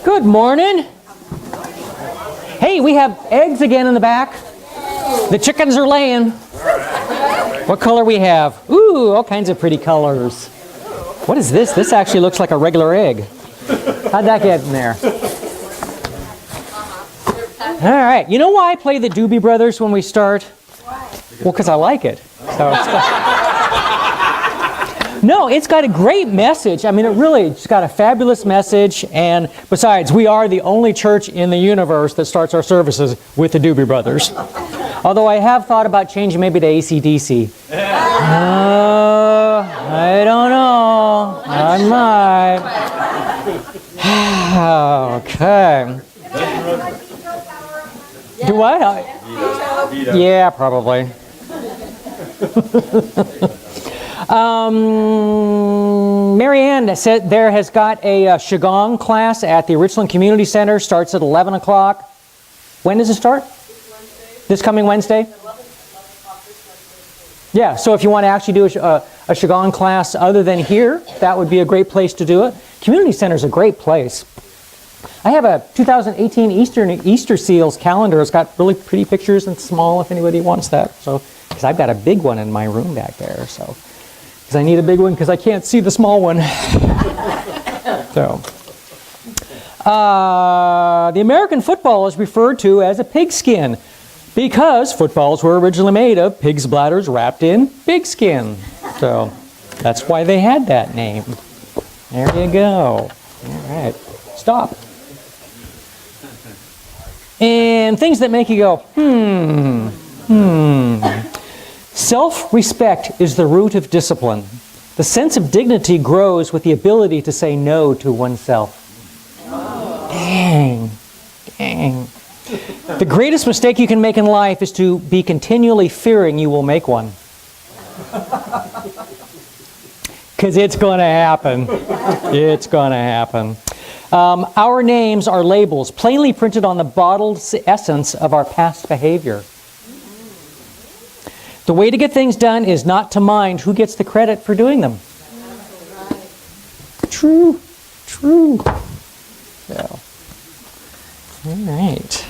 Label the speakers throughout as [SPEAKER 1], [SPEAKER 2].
[SPEAKER 1] Good morning. Hey, we have eggs again in the back. The chickens are laying. What color we have? Ooh, all kinds of pretty colors. What is this? This actually looks like a regular egg. How'd that get in there? All right. You know why I play the Doobie Brothers when we start? Well, because I like it. So no, it's got a great message. I mean, it's got a fabulous message. And besides, we are the only church in the universe that starts our services with the Doobie Brothers. Although I have thought about changing maybe to AC/DC. I don't know. I might. Okay. Do what? Yeah, probably. Marianne said there has got a Qigong class at the Richland Community Center. Starts at 11 o'clock. When does it start? This coming Wednesday?
[SPEAKER 2] 11 o'clock this Wednesday.
[SPEAKER 1] Yeah, so if you want to actually do a Qigong class other than here, that would be a great place to do it. Community Center is a great place. I have a 2018 Easter Seals calendar. It's got really pretty pictures and small if anybody wants that. So, because I've got a big one in my room back there. So, because I need a big one because I can't see the small one. So, the American football is referred to as a pigskin because footballs were originally made of pig's bladders wrapped in pigskin. So, that's why they had that name. There you go. All right. Stop. And things that make you go, Self-respect is the root of discipline. The sense of dignity grows with the ability to say no to oneself. Dang. The greatest mistake you can make in life is to be continually fearing you will make one. Because it's going to happen. It's going to happen. Our names are labels plainly printed on the bottled essence of our past behavior. The way to get things done is not to mind who gets the credit for doing them. True. So, all right.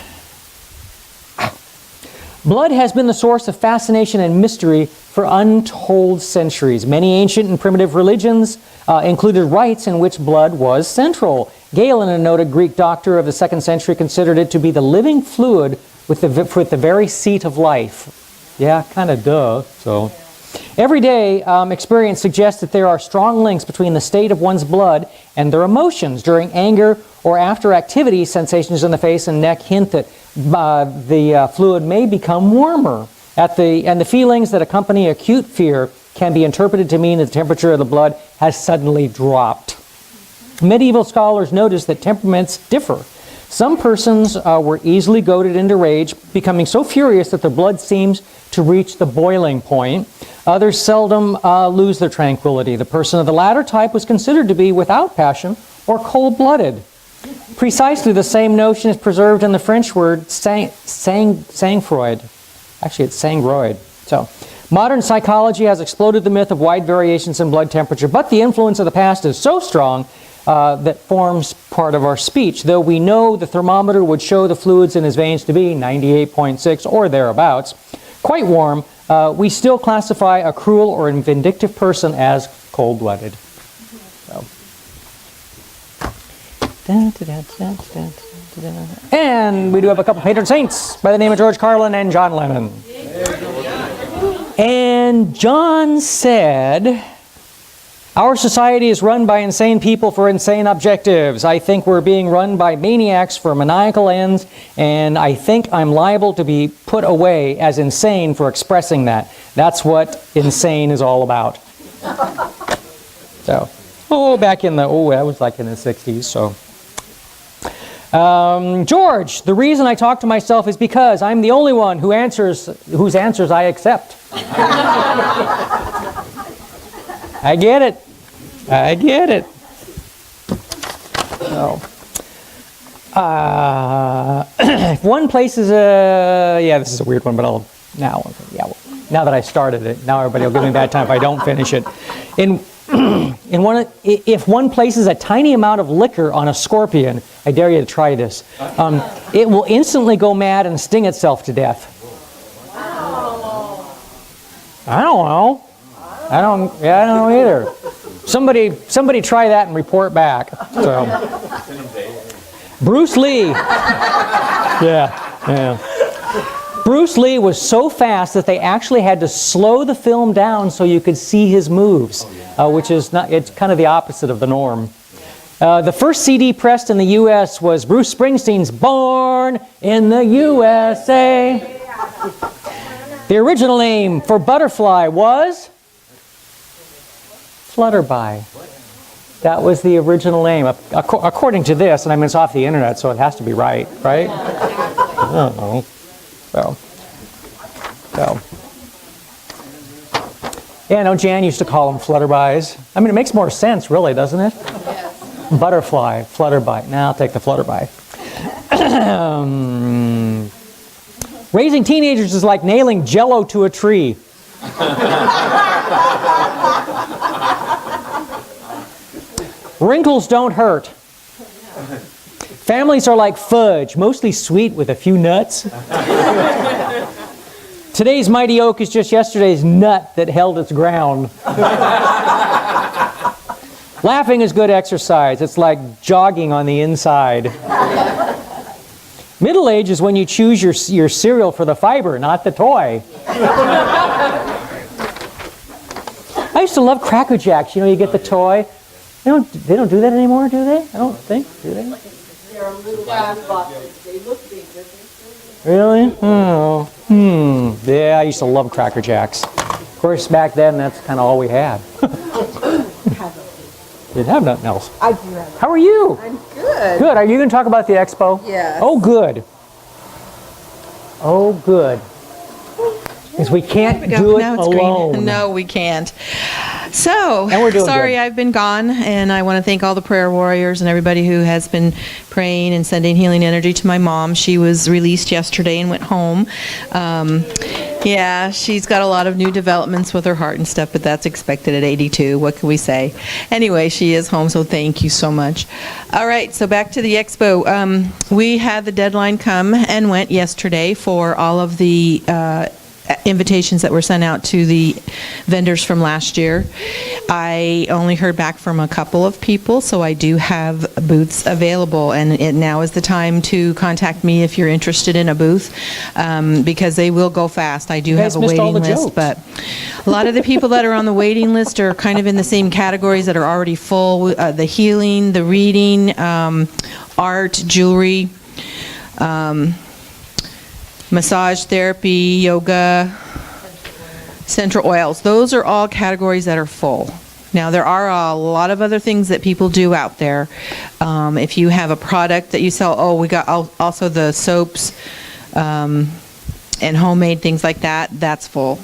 [SPEAKER 1] Blood has been the source of fascination and mystery for untold centuries. Many ancient and primitive religions included rites in which blood was central. Galen, a noted Greek doctor of the 2nd century, considered it to be the living fluid with the very seat of life. Yeah, kind of duh. So, everyday experience suggests that there are strong links between the state of one's blood and their emotions. During anger or after activity, sensations in the face and neck hint that the fluid may become warmer. And the feelings that accompany acute fear can be interpreted to mean that the temperature of the blood has suddenly dropped. Medieval scholars noticed that temperaments differ. Some persons were easily goaded into rage, becoming so furious that their blood seems to reach the boiling point. Others seldom lose their tranquility. The person of the latter type was considered to be without passion or cold-blooded. Precisely the same notion is preserved in the French word sang-froid. Actually, it's sangroid. So, modern psychology has exploded the myth of wide variations in blood temperature, but the influence of the past is so strong that forms part of our speech. Though we know the thermometer would show the fluids in his veins to be 98.6 or thereabouts, quite warm, we still classify a cruel or vindictive person as cold-blooded. So. And we do have a couple patron saints by the name of George Carlin and John Lennon. And John said, our society is run by insane people for insane objectives. I think we're being run by maniacs for maniacal ends, and I think I'm liable to be put away as insane for expressing that. That's what insane is all about. So, back in that was like in the 60s, so. George, the reason I talk to myself is because I'm the only one whose answers I accept. I get it. So, if one place is this is a weird one, but now that I started it, now everybody will give me a bad time if I don't finish it. If one places a tiny amount of liquor on a scorpion, I dare you to try this, it will instantly go mad and sting itself to death. I don't know. I don't know either. Somebody try that and report back. So. Bruce Lee. Yeah. Bruce Lee was so fast that they actually had to slow the film down so you could see his moves, which is it's kind of the opposite of the norm. The first CD pressed in the U.S. was Bruce Springsteen's Born in the USA. The original name for butterfly was Flutterby. That was the original name, according to this, and I mean it's off the internet, so it has to be right? I don't know. So. Yeah, no, Jan used to call them flutterbys. I mean, it makes more sense, really, doesn't it? Yes. Butterfly, flutterby. Now I'll take the flutterby. Raising teenagers is like nailing Jell-O to a tree. Wrinkles don't hurt. Families are like fudge, mostly sweet with a few nuts. Today's mighty oak is just yesterday's nut that held its ground. Laughing is good exercise. It's like jogging on the inside. Middle age is when you choose your cereal for the fiber, not the toy. I used to love Cracker Jacks. You know, you get the toy. They don't do that anymore, do they? I don't think, do they?
[SPEAKER 2] They're little boxes. They look big, but they're
[SPEAKER 1] Really? Oh. Yeah, I used to love Cracker Jacks. Of course, back then, that's kind of all we had. Didn't have nothing else.
[SPEAKER 2] I do have.
[SPEAKER 1] How are you?
[SPEAKER 2] I'm good.
[SPEAKER 1] Good. Are you going to talk about the expo?
[SPEAKER 2] Yes.
[SPEAKER 1] Oh, good. Oh, good. Because we can't do it alone.
[SPEAKER 3] Green. No, we can't. So,
[SPEAKER 1] And we're doing
[SPEAKER 3] sorry
[SPEAKER 1] good.
[SPEAKER 3] I've been gone, and I want to thank all the prayer warriors and everybody who has been praying and sending healing energy to my mom. She was released yesterday and went home. Yeah, she's got a lot of new developments with her heart and stuff, but that's expected at 82. What can we say? Anyway, she is home, so thank you so much. All right, so back to the expo. We had the deadline come and went yesterday for all of the invitations that were sent out to the vendors from last year. I only heard back from a couple of people, so I do have booths available, and now is the time to contact me if you're interested in a booth, because they will go fast. I do have a waiting list, but a lot of the people that are on the waiting list are kind of in the same categories that are already full. The healing, the reading, art, jewelry, massage therapy, yoga, essential oils. Those are all categories that are full. Now, there are a lot of other things that people do out there. If you have a product that you sell, we got also the soaps and homemade things like that, that's full.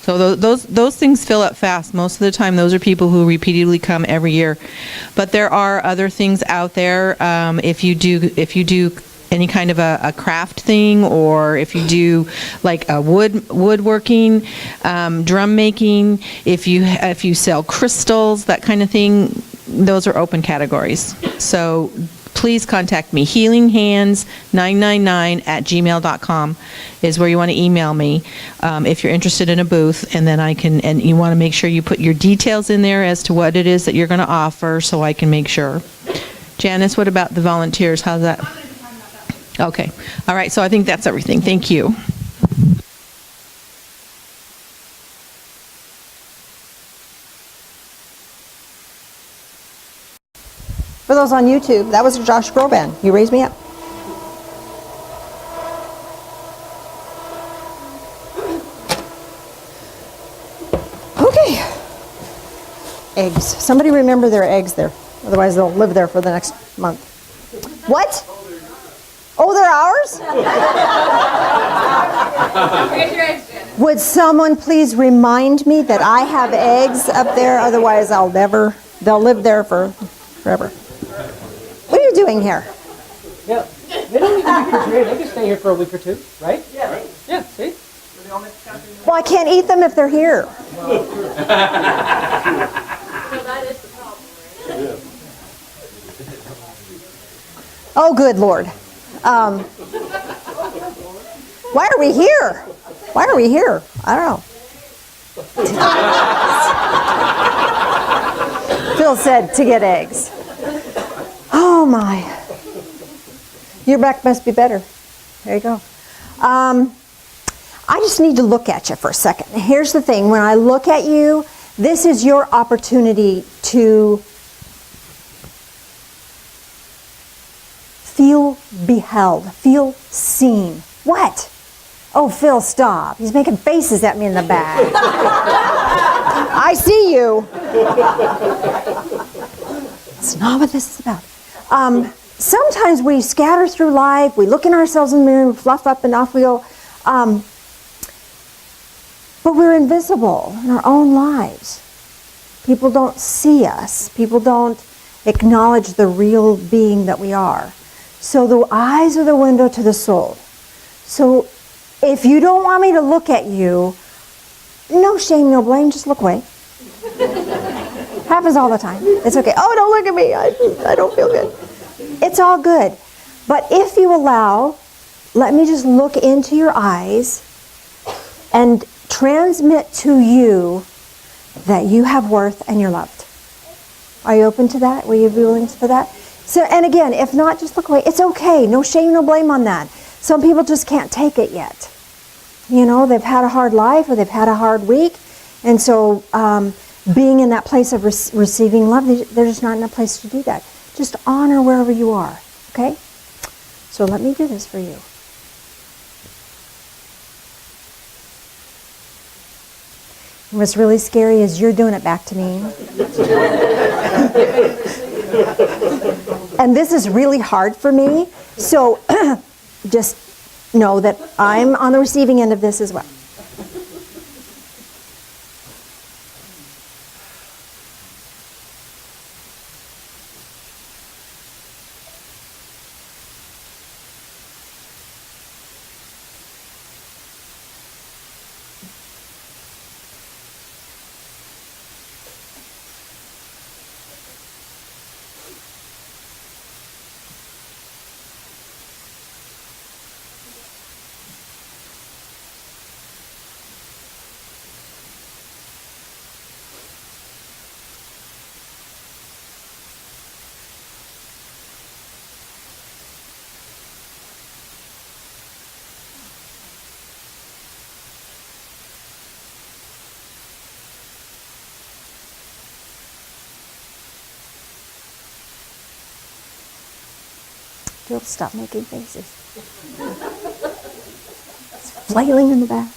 [SPEAKER 3] So those things fill up fast. Most of the time, those are people who repeatedly come every year. But there are other things out there. If you do any kind of a craft thing, or if you do like a woodworking, drum making, if you sell crystals, that kind of thing, those are open categories. So please contact me. healinghands999@gmail.com is where you want to email me if you're interested in a booth, and then and you want to make sure you put your details in there as to what it is that you're going to offer, so I can make sure. Janice, what about the volunteers? How's that? Okay. All right. So I think that's everything. Thank you.
[SPEAKER 4] For those on YouTube, that was Josh Groban. You raised me up. Okay. Eggs. Somebody remember their eggs there. Otherwise, they'll live there for the next month. What? Oh, they're ours? Would someone please remind me that I have eggs up there? Otherwise, they'll live there forever. What are you doing here?
[SPEAKER 1] Yeah, they don't need to be refrigerated. They can stay here for a week or two, right? Yeah. Right? Yeah, see?
[SPEAKER 4] Well, I can't eat them if they're here. Oh, good Lord. Why are we here? Why are we here? I don't know. Phil said to get eggs. Oh my. Your back must be better. There you go. I just need to look at you for a second. Here's the thing. When I look at you, this is your opportunity to feel beheld, feel seen. What? Oh, Phil, stop. He's making faces at me in the back. I see you. That's not what this is about. Sometimes we scatter through life, we look in ourselves in the mirror, we fluff up and off we go. But we're invisible in our own lives. People don't see us. People don't acknowledge the real being that we are. So the eyes are the window to the soul. So if you don't want me to look at you, no shame, no blame, just look away. Happens all the time. It's okay. Oh, don't look at me. I don't feel good. It's all good. But if you allow, let me just look into your eyes and transmit to you that you have worth and you're loved. Are you open to that? Will you be willing for that? So, and again, if not, just look away. It's okay. No shame, no blame on that. Some people just can't take it yet. You know, they've had a hard life or they've had a hard week. And so being in that place of receiving love, they're just not in a place to do that. Just honor wherever you are, okay? So let me do this for you. What's really scary is you're doing it back to me. And this is really hard for me, so just know that I'm on the receiving end of this as well. Phil, stop making faces. It's flailing in the back.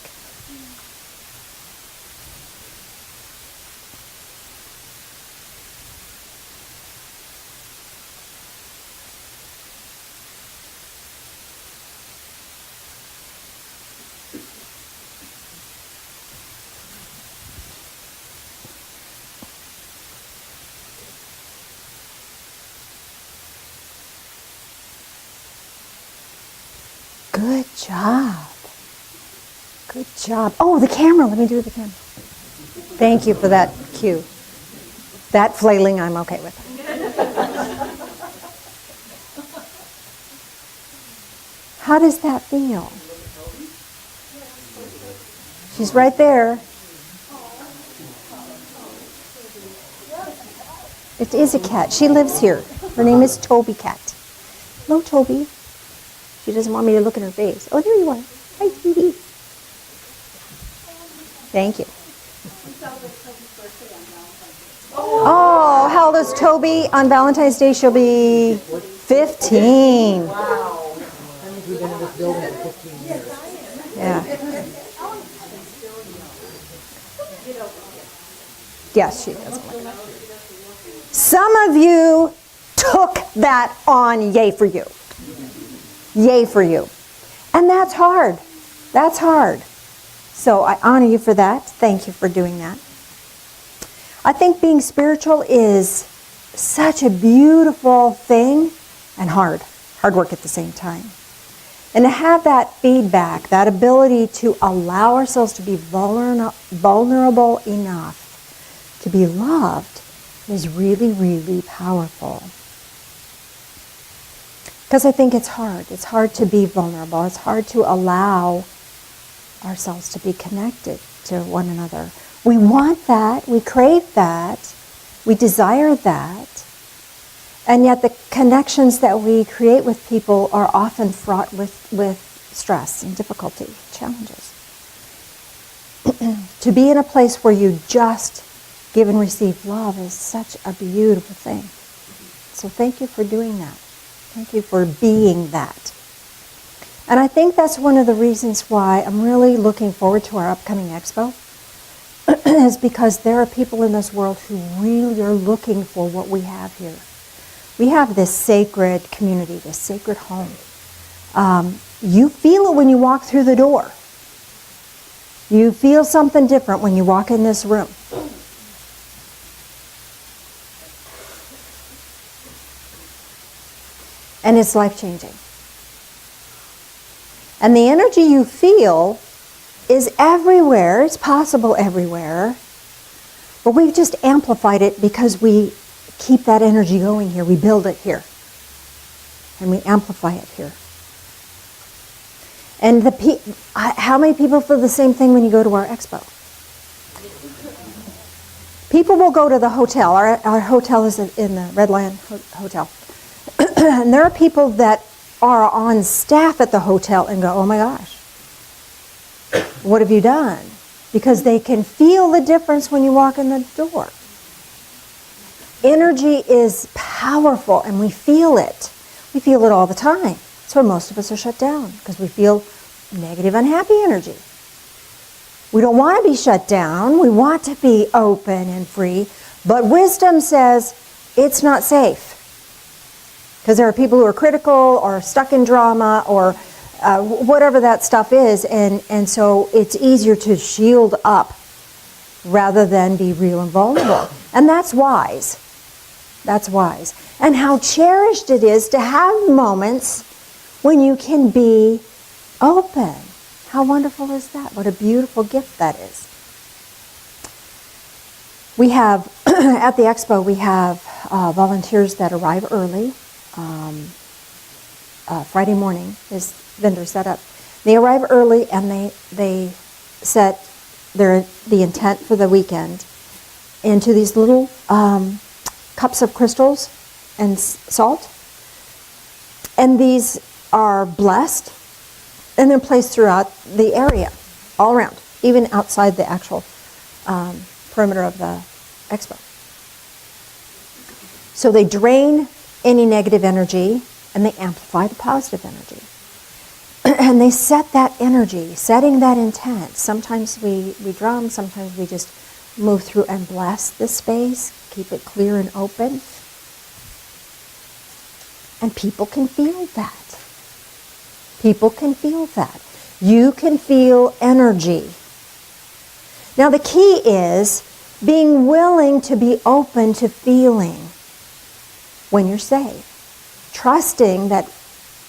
[SPEAKER 4] Good job. Good job. Oh, the camera. Let me do the camera. Thank you for that cue. That flailing, I'm okay with. How does that feel? She's right there. It is a cat. She lives here. Her name is Toby Cat. Hello, Toby. She doesn't want me to look in her face. Oh, there you are. Hi, sweetie. Thank you. Oh, how old is Toby? On Valentine's Day, she'll be 15.
[SPEAKER 2] Wow. That means we've been in this building for 15 years.
[SPEAKER 4] Yeah. Yes, she does. Some of you took that on. Yay for you. Yay for you. And that's hard. That's hard. So I honor you for that. Thank you for doing that. I think being spiritual is such a beautiful thing and hard work at the same time. And to have that feedback, that ability to allow ourselves to be vulnerable enough to be loved is really, really powerful. Because I think it's hard. It's hard to be vulnerable. It's hard to allow ourselves to be connected to one another. We want that. We crave that. We desire that. And yet the connections that we create with people are often fraught with stress and difficulty, challenges. To be in a place where you just give and receive love is such a beautiful thing. So thank you for doing that. Thank you for being that. And I think that's one of the reasons why I'm really looking forward to our upcoming Expo, is because there are people in this world who really are looking for what we have here. We have this sacred community, this sacred home. You feel it when you walk through the door. You feel something different when you walk in this room. And it's life-changing. And the energy you feel is everywhere. It's possible everywhere. But we've just amplified it because we keep that energy going here. We build it here. And we amplify it here. And how many people feel the same thing when you go to our expo? People will go to the hotel. Our hotel is in the Red Lion Hotel. And there are people that are on staff at the hotel and go, oh my gosh, what have you done? Because they can feel the difference when you walk in the door. Energy is powerful and we feel it. We feel it all the time. That's why most of us are shut down, because we feel negative, unhappy energy. We don't want to be shut down. We want to be open and free. But wisdom says it's not safe. Because there are people who are critical or stuck in drama or whatever that stuff is. And so it's easier to shield up rather than be real and vulnerable. And that's wise. That's wise. And how cherished it is to have moments when you can be open. How wonderful is that? What a beautiful gift that is. We have, at the expo, we have volunteers that arrive early. Friday morning is vendor set up. They arrive early and they set the intent for the weekend into these little cups of crystals and salt. And these are blessed and then placed throughout the area, all around, even outside the actual perimeter of the expo. So they drain any negative energy and they amplify the positive energy. And they set that energy, setting that intent. Sometimes we drum, sometimes we just move through and bless the space, keep it clear and open. And people can feel that. People can feel that. You can feel energy. Now the key is being willing to be open to feeling when you're safe. Trusting that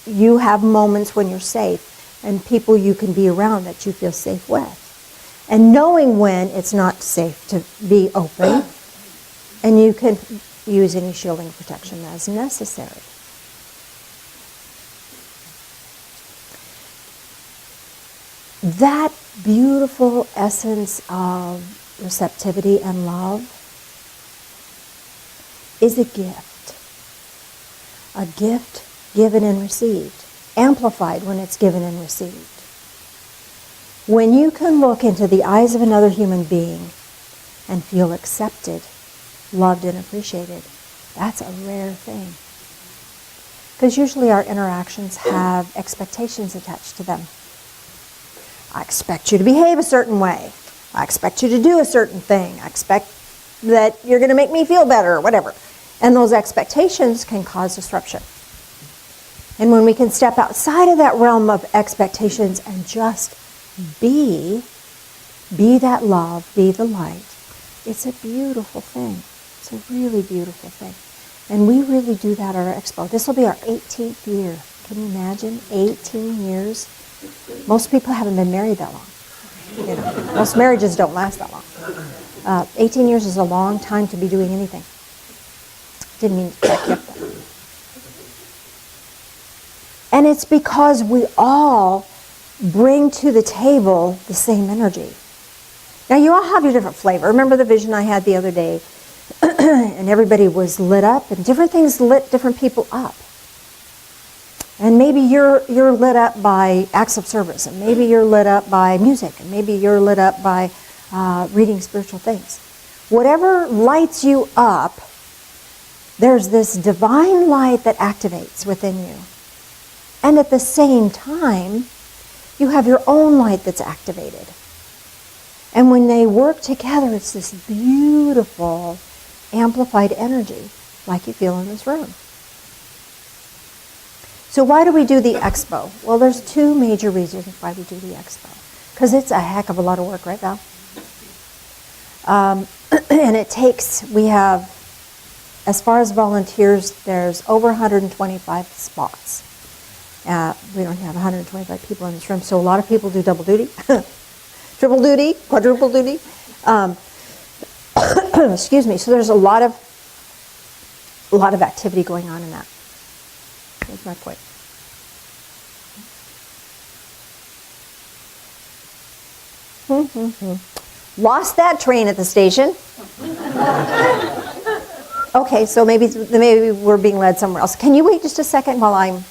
[SPEAKER 4] you have moments when you're safe and people you can be around that you feel safe with. And knowing when it's not safe to be open, and you can use any shielding protection as necessary. That beautiful essence of receptivity and love is a gift. A gift given and received, amplified when it's given and received. When you can look into the eyes of another human being and feel accepted, loved, and appreciated, that's a rare thing. Because usually our interactions have expectations attached to them. I expect you to behave a certain way. I expect you to do a certain thing. I expect that you're going to make me feel better or whatever. And those expectations can cause disruption. And when we can step outside of that realm of expectations and just be that love, be the light, it's a beautiful thing. It's a really beautiful thing. And we really do that at our expo. This will be our 18th year. Can you imagine? 18 years. Most people haven't been married that long. You know, most marriages don't last that long. 18 years is a long time to be doing anything. Didn't mean to crack you up there. And it's because we all bring to the table the same energy. Now, you all have your different flavor. Remember the vision I had the other day? And everybody was lit up, and different things lit different people up. And maybe you're lit up by acts of service, and maybe you're lit up by music, and maybe you're lit up by reading spiritual things. Whatever lights you up, there's this divine light that activates within you. And at the same time, you have your own light that's activated. And when they work together, it's this beautiful, amplified energy, like you feel in this room. So why do we do the Expo? Well, there's two major reasons why we do the Expo. Because it's a heck of a lot of work, right, Val? And it takes, we have, as far as volunteers, there's over 125 spots. We don't have 125 people in this room, so a lot of people do double duty, triple duty, quadruple duty. Excuse me. So there's a lot of activity going on in that. That's my point. Lost that train at the station. Okay, so maybe we're being led somewhere else. Can you wait just a second while I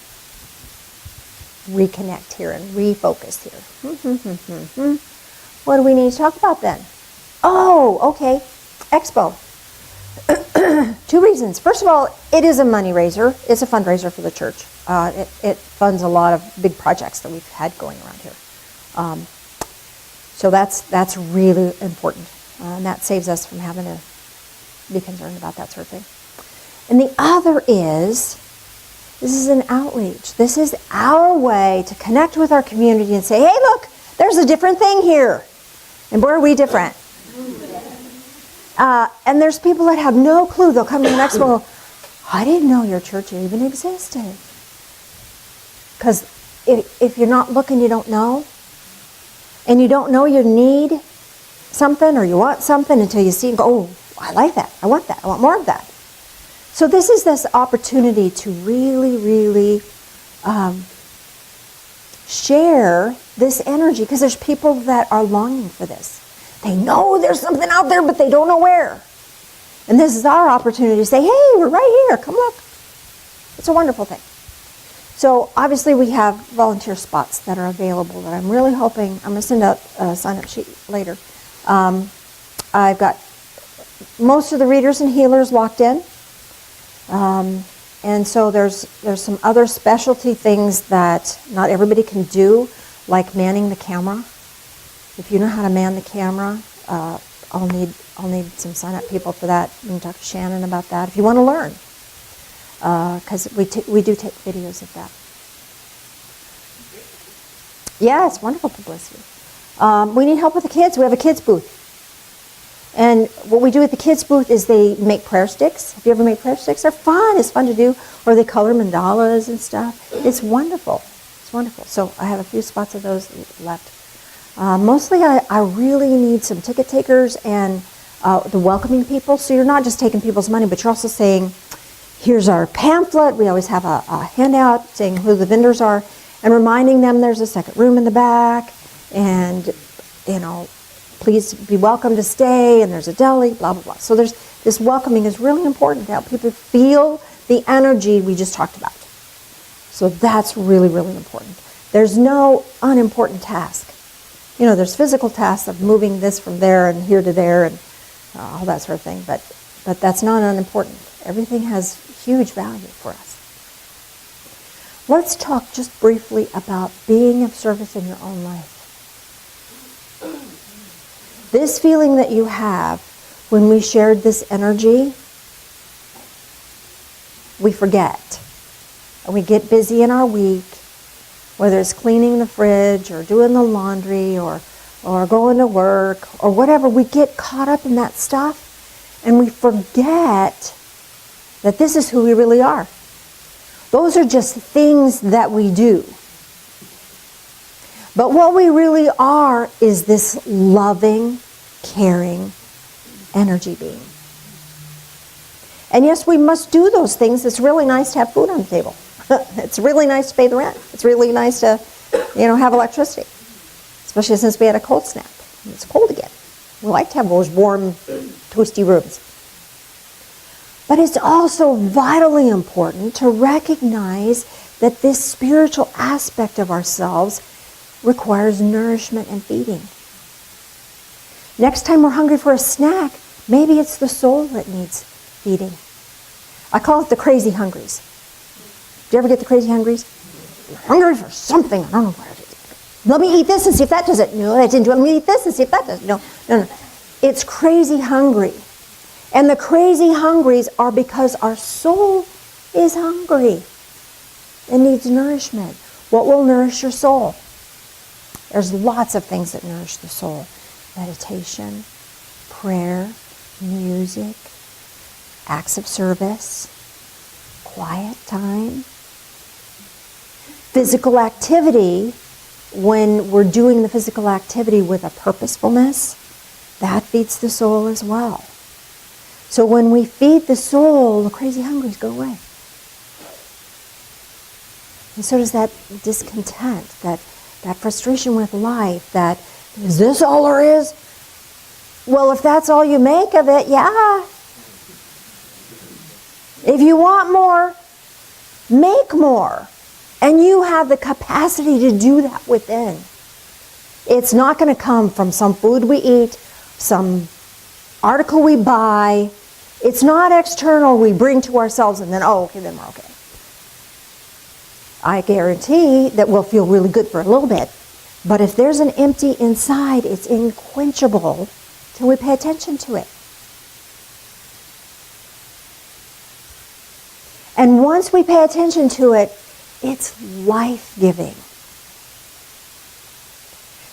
[SPEAKER 4] reconnect here and refocus here? What do we need to talk about then? Oh, okay. Expo. Two reasons. First of all, it is a money raiser. It's a fundraiser for the church. It funds a lot of big projects that we've had going around here. So that's really important. And that saves us from having to be concerned about that sort of thing. And the other is, this is an outreach. This is our way to connect with our community and say, hey, look, there's a different thing here. And boy, are we different. And there's people that have no clue. They'll come to the next one and go, I didn't know your church even existed. Because if you're not looking, you don't know. And you don't know you need something or you want something until you see and go, oh, I like that. I want that. I want more of that. So this is this opportunity to really, really share this energy, because there's people that are longing for this. They know there's something out there, but they don't know where. And this is our opportunity to say, hey, we're right here. Come look. It's a wonderful thing. So obviously we have volunteer spots that are available that I'm really hoping, I'm going to send out a sign-up sheet later. I've got most of the readers and healers locked in. And so there's some other specialty things that not everybody can do, like manning the camera. If you know how to man the camera, I'll need some sign-up people for that. We can talk to Shannon about that if you want to learn, because we do take videos of that. Yeah, it's wonderful publicity. We need help with the kids. We have a kids booth. And what we do at the kids booth is they make prayer sticks. Have you ever made prayer sticks? They're fun. It's fun to do. Or they color mandalas and stuff. It's wonderful. It's wonderful. So I have a few spots of those left. Mostly I really need some ticket takers and the welcoming people. So you're not just taking people's money, but you're also saying, here's our pamphlet. We always have a handout saying who the vendors are and reminding them there's a second room in the back and, you know, please be welcome to stay, and there's a deli, blah, blah, blah. So this welcoming is really important to help people feel the energy we just talked about. So that's really, really important. There's no unimportant task. You know, there's physical tasks of moving this from there and here to there and all that sort of thing, but that's not unimportant. Everything has huge value for us. Let's talk just briefly about being of service in your own life. This feeling that you have when we shared this energy, we forget. And we get busy in our week, whether it's cleaning the fridge or doing the laundry or going to work or whatever. We get caught up in that stuff and we forget that this is who we really are. Those are just things that we do. But what we really are is this loving, caring energy being. And yes, we must do those things. It's really nice to have food on the table. It's really nice to pay the rent. It's really nice to, have electricity. Especially since we had a cold snap. It's cold again. We like to have those warm, toasty rooms. But it's also vitally important to recognize that this spiritual aspect of ourselves requires nourishment and feeding. Next time we're hungry for a snack, maybe it's the soul that needs feeding. I call it the crazy hungries. Do you ever get the crazy hungries? You're hungry for something. I don't know what it is. Let me eat this and see if that does it. No, that didn't do it. Let me eat this and see if that does it. No. It's crazy hungry. And the crazy hungries are because our soul is hungry and needs nourishment. What will nourish your soul? There's lots of things that nourish the soul. Meditation, prayer, music, acts of service, quiet time, physical activity. When we're doing the physical activity with a purposefulness, that feeds the soul as well. So when we feed the soul, the crazy hungries go away. And so does that discontent, that frustration with life, that, is this all there is? Well, if that's all you make of it, yeah. If you want more, make more. And you have the capacity to do that within. It's not going to come from some food we eat, some article we buy. It's not external we bring to ourselves and then, then we're okay. I guarantee that we'll feel really good for a little bit. But if there's an empty inside, it's unquenchable till we pay attention to it. And once we pay attention to it, it's life-giving.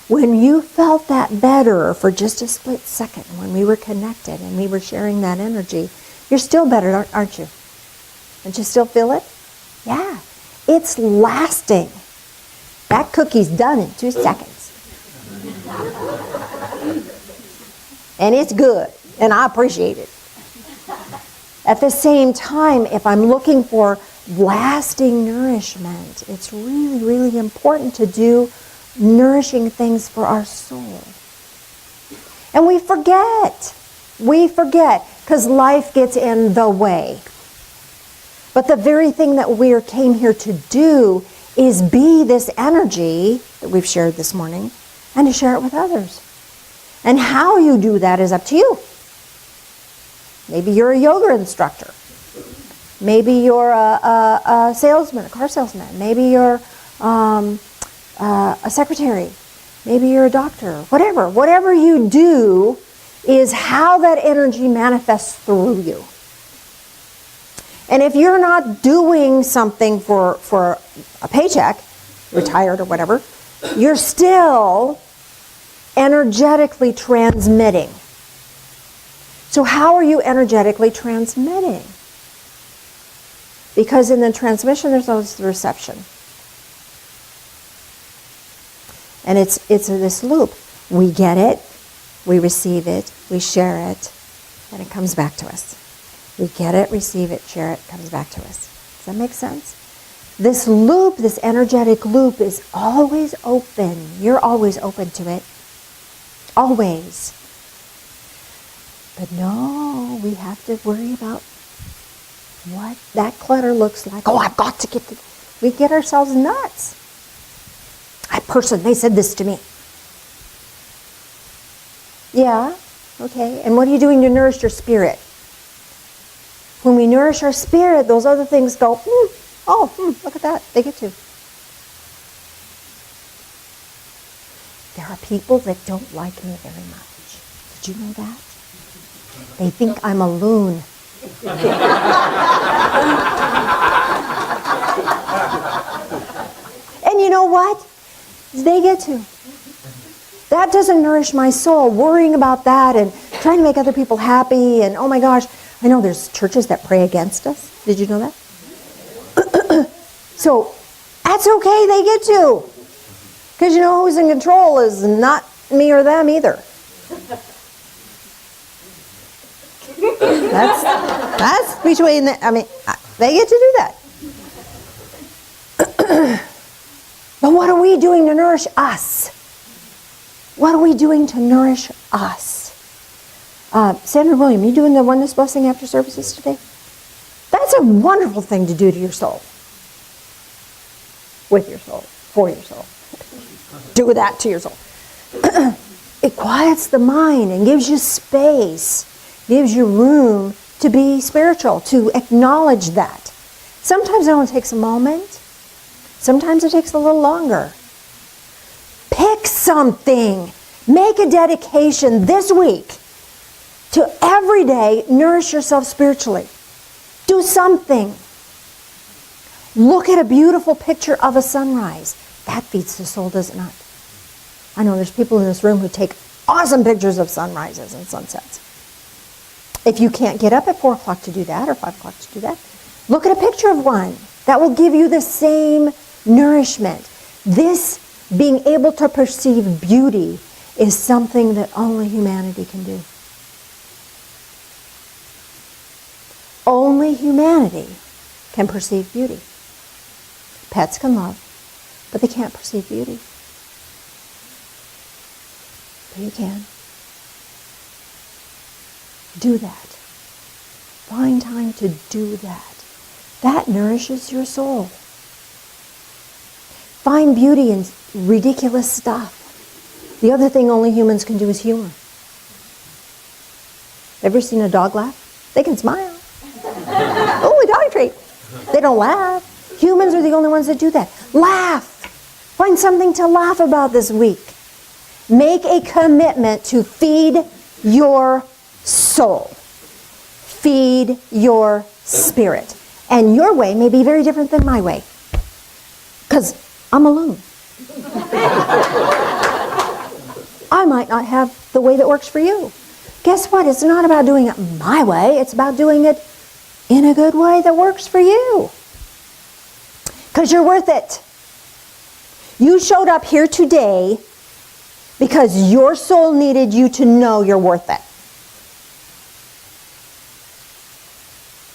[SPEAKER 4] When you felt that better for just a split second, when we were connected and we were sharing that energy, you're still better, aren't you? Don't you still feel it? Yeah. It's lasting. That cookie's done in 2 seconds. And it's good, and I appreciate it. At the same time, if I'm looking for lasting nourishment, it's really, really important to do nourishing things for our soul. And we forget, because life gets in the way. But the very thing that we came here to do is be this energy that we've shared this morning and to share it with others. And how you do that is up to you. Maybe you're a yoga instructor. Maybe you're a salesman, a car salesman. Maybe you're a secretary. Maybe you're a doctor. Whatever you do is how that energy manifests through you. And if you're not doing something for a paycheck, retired or whatever, you're still energetically transmitting. So how are you energetically transmitting? Because in the transmission, there's always the reception. And it's this loop. We get it, we receive it, we share it, and it comes back to us. We get it, receive it, share it, comes back to us. Does that make sense? This loop, this energetic loop is always open. You're always open to it. Always. But no, we have to worry about what that clutter looks like. Oh, I've got to get to... We get ourselves nuts. They said this to me. Yeah, okay. And what are you doing to nourish your spirit? When we nourish our spirit, those other things go, look at that. They get to. There are people that don't like me very much. Did you know that? They think I'm a loon. And you know what? They get to. That doesn't nourish my soul, worrying about that and trying to make other people happy. And oh my gosh, I know there's churches that pray against us. Did you know that? So that's okay, they get to. Because you know who's in control is not me or them either. That's between, they get to do that. But what are we doing to nourish us? What are we doing to nourish us? Sandra William, you doing the oneness blessing after services today? That's a wonderful thing to do to your soul. With your soul, for your soul. Do that to your soul. It quiets the mind and gives you space, gives you room to be spiritual, to acknowledge that. Sometimes it only takes a moment. Sometimes it takes a little longer. Pick something. Make a dedication this week to every day nourish yourself spiritually. Do something. Look at a beautiful picture of a sunrise. That feeds the soul, does it not? I know there's people in this room who take awesome pictures of sunrises and sunsets. If you can't get up at 4 o'clock to do that or 5 o'clock to do that, look at a picture of one. That will give you the same nourishment. This being able to perceive beauty is something that only humanity can do. Only humanity can perceive beauty. Pets can love, but they can't perceive beauty. But you can. Do that. Find time to do that. That nourishes your soul. Find beauty in ridiculous stuff. The other thing only humans can do is humor. Ever seen a dog laugh? They can smile. Oh, a dog treat. They don't laugh. Humans are the only ones that do that. Laugh. Find something to laugh about this week. Make a commitment to feed your soul. Feed your spirit. And your way may be very different than my way. Because I'm alone. I might not have the way that works for you. Guess what? It's not about doing it my way. It's about doing it in a good way that works for you. Because you're worth it. You showed up here today because your soul needed you to know you're worth it.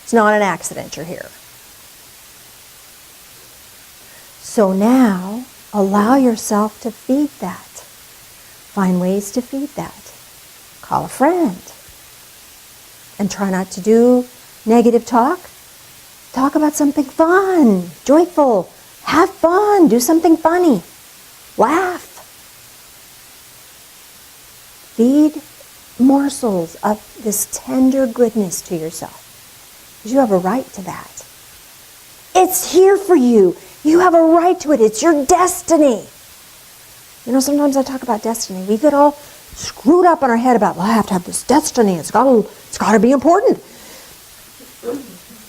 [SPEAKER 4] It's not an accident you're here. So now, allow yourself to feed that. Find ways to feed that. Call a friend. And try not to do negative talk. Talk about something fun, joyful. Have fun. Do something funny. Laugh. Feed morsels of this tender goodness to yourself. Because you have a right to that. It's here for you. You have a right to it. It's your destiny. You know, sometimes I talk about destiny. We get all screwed up in our head about, well, I have to have this destiny. It's got to be important.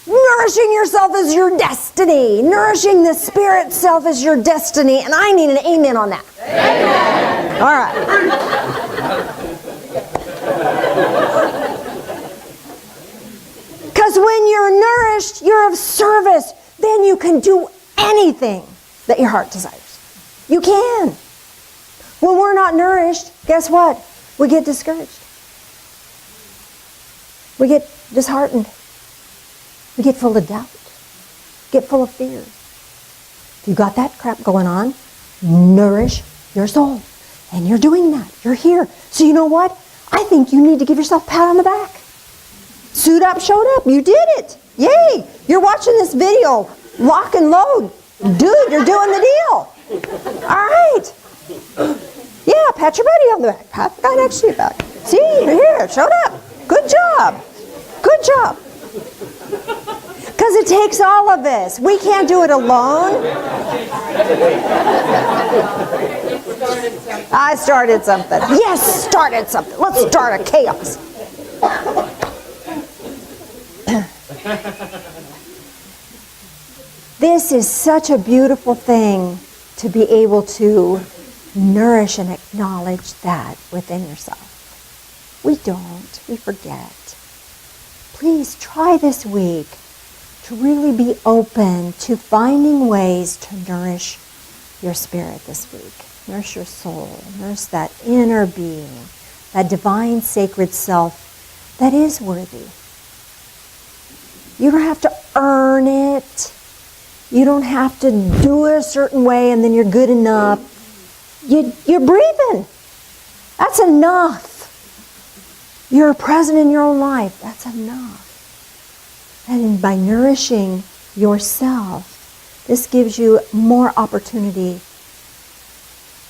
[SPEAKER 4] Nourishing yourself is your destiny. Nourishing the spirit self is your destiny. And I need an amen on that. Amen. All right. Because when you're nourished, you're of service. Then you can do anything that your heart desires. You can. When we're not nourished, guess what? We get discouraged. We get disheartened. We get full of doubt. Get full of fear. If you got that crap going on, nourish your soul. And you're doing that. You're here. So you know what? I think you need to give yourself a pat on the back. Suit up, showed up. You did it. Yay. You're watching this video. Lock and load. Dude, you're doing the deal. All right. Yeah, pat your buddy on the back. Pat the guy next to you back. See, you're here. Showed up. Good job. Good job. Because it takes all of us. We can't do it alone. I started something. Yes, started something. Let's start a chaos. This is such a beautiful thing to be able to nourish and acknowledge that within yourself. We don't. We forget. Please try this week to really be open to finding ways to nourish your spirit this week. Nourish your soul. Nourish that inner being, that divine sacred self that is worthy. You don't have to earn it. You don't have to do it a certain way and then you're good enough. You're breathing. That's enough. You're present in your own life. That's enough. And by nourishing yourself, this gives you more opportunity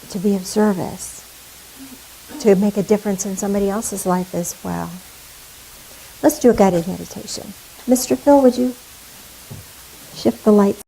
[SPEAKER 4] to be of service, to make a difference in somebody else's life as well. Let's do a guided meditation. Mr. Phil, would you shift the lights?